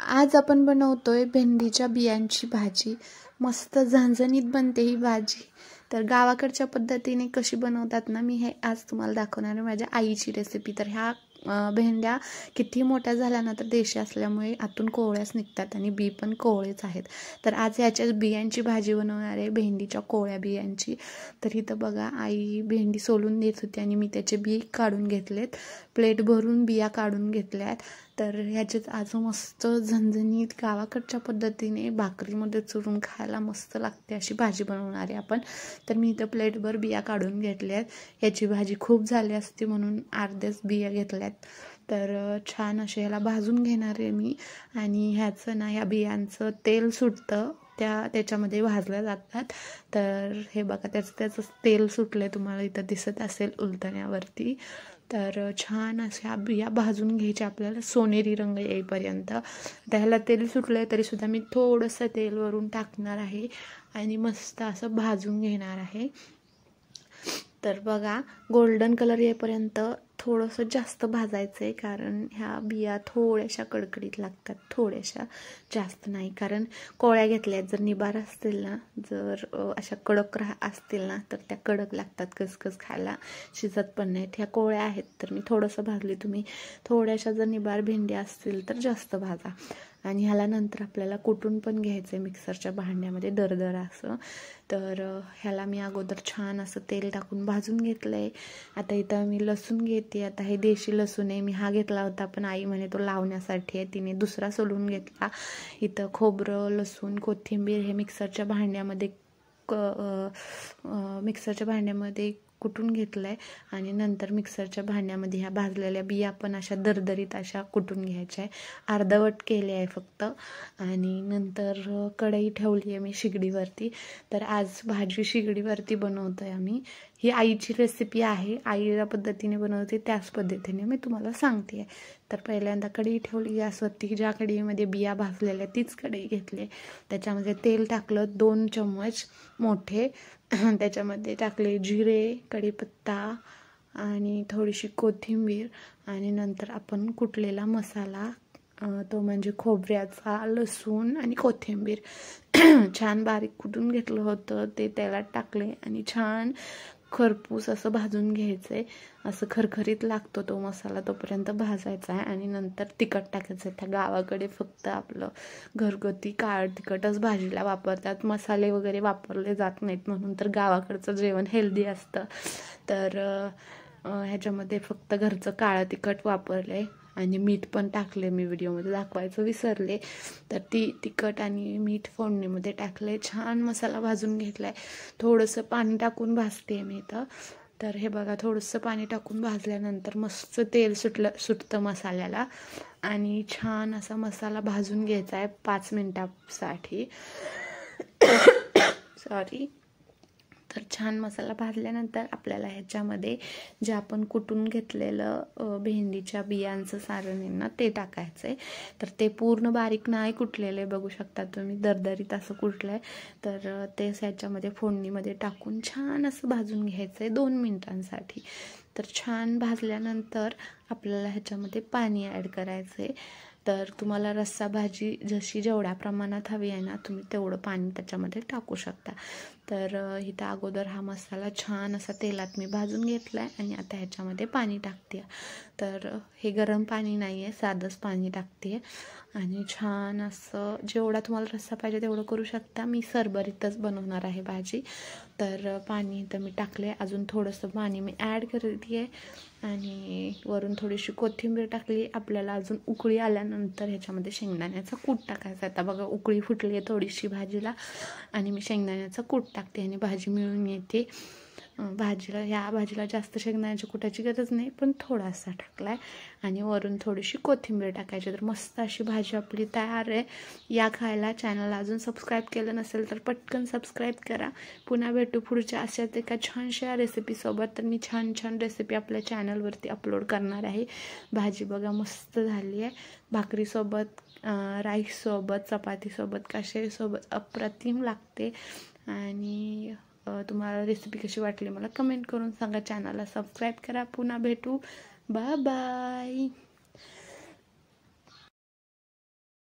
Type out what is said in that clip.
आज आपण बनवतोय भेंडीच्या बियांची भाजी। मस्त झणझणीत बनते ही भाजी। तर गावाकडच्या पद्धतीने कशी बनवतात ना, मी हे आज तुम्हाला दाखवणार आहे माझ्या आईची रेसिपी। तर ह्या भेंड्या किती मोठ्या झाल्या ना, तर देशी असल्यामुळे आतून कोवळ्याच निघतात आणि बी पण कोवळेच आहेत। तर आज ह्याच्या बियांची भाजी बनवणार आहे, भेंडीच्या कोवळ्या बियांची। तर इथं बघा, आई भेंडी सोलून देत होती आणि मी त्याचे बी काढून घेतलेत, प्लेट भरून बिया काढून घेतल्यात। तर ह्याच्यात आज मस्त झणझणीत गावाकडच्या पद्धतीने भाकरीमध्ये चुरून खायला मस्त लागते अशी भाजी बनवणार आहे आपण। तर मी इथं प्लेटभर बिया काढून घेतल्यात। ह्याची भाजी खूप झाली असती म्हणून अर्ध्याच बिया घेतल्यात। तर छान असे ह्याला भाजून घेणार आहे मी। आणि ह्याचं ना, ह्या बियांचं तेल सुटतं, त्याच्यामध्ये भाजल्या जातात। तर हे बघा, त्याचं तेल सुटले, तुम्हाला इथं दिसत असेल उलटण्यावरती। तर छान अशा बिया भाजून घ्यायच्या आपल्याला सोनेरी रंग येईपर्यंत। त्याला तेल सुटलं तरी सुद्धा मी थोडंसं तेल वरून टाकणार आहे आणि मस्त असं भाजून घेणार आहे। तर बघा, गोल्डन कलर येईपर्यंत थोडंसं जास्त भाजायचं आहे, कारण ह्या बिया थोड्याशा कडकडीत लागतात, थोड्याशा, जास्त नाही। कारण कोळ्या घेतल्यात, जर निबार असतील ना, जर अशा कडक असतील ना, तर त्या कडक लागतात, कसकस खायला शिजत पण नाहीत। ह्या कोळ्या आहेत तर मी थोडंसं भाजली, तुम्ही थोड्याशा जर निबार भेंड्या असतील तर जास्त भाजा। आणि ह्याला नंतर आपल्याला कुटून पण घ्यायचं आहे मिक्सरच्या भांड्यामध्ये दरदर असं। तर ह्याला मी अगोदर छान असं तेल टाकून भाजून घेतलं आहे। आता इथं मी लसूण घेते। आता हे देशी लसूण आहे, मी हा घेतला होता, पण आई म्हणे तो लावण्यासाठी आहे, तिने दुसरा सोलून घेतला। इथं खोबरं, लसूण, कोथिंबीर हे मिक्सरच्या भांड्यामध्ये कुटून घेतलं आहे। आणि नंतर मिक्सरच्या भांड्यामध्ये ह्या भाजलेल्या बिया पण अशा दरदरीत अशा कुटून घ्यायच्या आहे, अर्धवट केले आहे फक्त। आणि नंतर कढई ठेवली आहे मी शिगडीवरती। तर आज भाजी शिगडीवरती बनवतो आहे आम्ही। ही आईची रेसिपी आहे, आई ज्या पद्धतीने बनवते त्याच पद्धतीने मी तुम्हाला सांगते। तर पहिल्यांदा कढई ठेवली गॅसवरती, ज्या कढईमध्ये बिया भाजलेल्या तीच कढई घेतली, त्याच्यामध्ये तेल टाकलं 2 चम्मच मोठे। त्याच्यामध्ये टाकले जिरे, कढीपत्ता आणि थोडीशी कोथिंबीर। आणि नंतर आपण कुटलेला मसाला, तो म्हणजे खोबऱ्याचा, लसूण आणि कोथिंबीर छान बारीक कुटून घेतलं होतं, ते तेलात टाकले आणि छान खरपूस असं भाजून घ्यायचं आहे। असं खरखरीत लागतो तो मसाला, तोपर्यंत भाजायचा आहे। आणि नंतर तिखट टाकायचं आहे। त्या गावाकडे फक्त आपलं घरगुती काळं तिखटच भाजीला वापरतात, मसाले वगैरे वापरले जात नाहीत, म्हणून तर गावाकडचं जेवण हेल्दी असतं। तर ह्याच्यामध्ये फक्त घरचं काळं तिखट वापरलं आहे आणि मीठ पण टाकले, मी व्हिडिओमध्ये दाखवायचं विसरले। तर तिखट आणि मीठ फोडणीमध्ये टाकले, छान मसाला भाजून घेतला आहे। थोडंसं पाणी टाकून भाजते मी इथं। तर हे बघा, थोडंसं पाणी टाकून भाजल्यानंतर मस्त तेल सुटतं मसाल्याला आणि छान असा मसाला भाजून घ्यायचा आहे 5 मिनिटासाठी। सॉरी। तर छान मसाला भाजल्यानंतर आपल्याला ह्याच्यामध्ये जे आपण कुटून घेतलेलं भेंडीच्या बियांचं सारण आहे ना, ते टाकायचं आहे। तर ते पूर्ण बारीक नाही कुटलेलं आहे, बघू शकता तुम्ही, दरदरीत असं कुटलं आहे। तर तेच ह्याच्यामध्ये फोडणीमध्ये टाकून छान असं भाजून घ्यायचं आहे 2 मिनिटांसाठी। तर छान भाजल्यानंतर आपल्याला ह्याच्यामध्ये पाणी ॲड करायचं आहे। तर तुम्हाला रस्सा भाजी जशी जेवढ्या प्रमाणात हवी आहे ना, तुम्ही तेवढं पाणी त्याच्यामध्ये टाकू शकता। तर इथं अगोदर हा मसाला छान असा तेलात मी भाजून घेतला आहे आणि आता ह्याच्यामध्ये पाणी टाकते। तर हे गरम पाणी नाही आहे, साधंच पाणी टाकते आणि छान असं जेवढा तुम्हाला रस्सा पाहिजे तेवढं करू शकता। मी सरबरीतच बनवणार आहे भाजी। तर पाणी इथं मी टाकले, अजून थोडंसं पाणी मी ॲड करते आहे आणि वरून थोडीशी कोथिंबीर टाकली। आपल्याला अजून उकळी आल्यानंतर ह्याच्यामध्ये शेंगदाण्याचा कूट टाकायचा। आता बघा, उकळी फुटली आहे थोडीशी भाजीला आणि मी शेंगदाण्याचा कूट टाकते आणि भाजी मिळून येते। ह्या भाजीला जास्त शेंगदाण्याच्या कुटाची गरज नाही, पण थोडासा टाकलाय आणि वरून थोडीशी कोथिंबीर टाकायची। तर मस्त अशी भाजी आपली तयार आहे, या खायला। चॅनलला अजून सबस्क्राईब केलं नसेल तर पटकन सबस्क्राईब करा। पुन्हा भेटू पुढच्या अशाच एका छानशा रेसिपीसोबत। तर मी छान छान रेसिपी आपल्या चॅनलवरती अपलोड करणार आहे। भाजी बघा मस्त झाली आहे, भाकरीसोबत, राईससोबत, चपातीसोबत, कशासोबत अप्रतिम लागते। आणि तुम्हाला रेसिपी कशी वाटली मला कमेंट करून सांगा। चॅनलला सबस्क्राईब करा। पुन्हा भेटू, बाय बाय।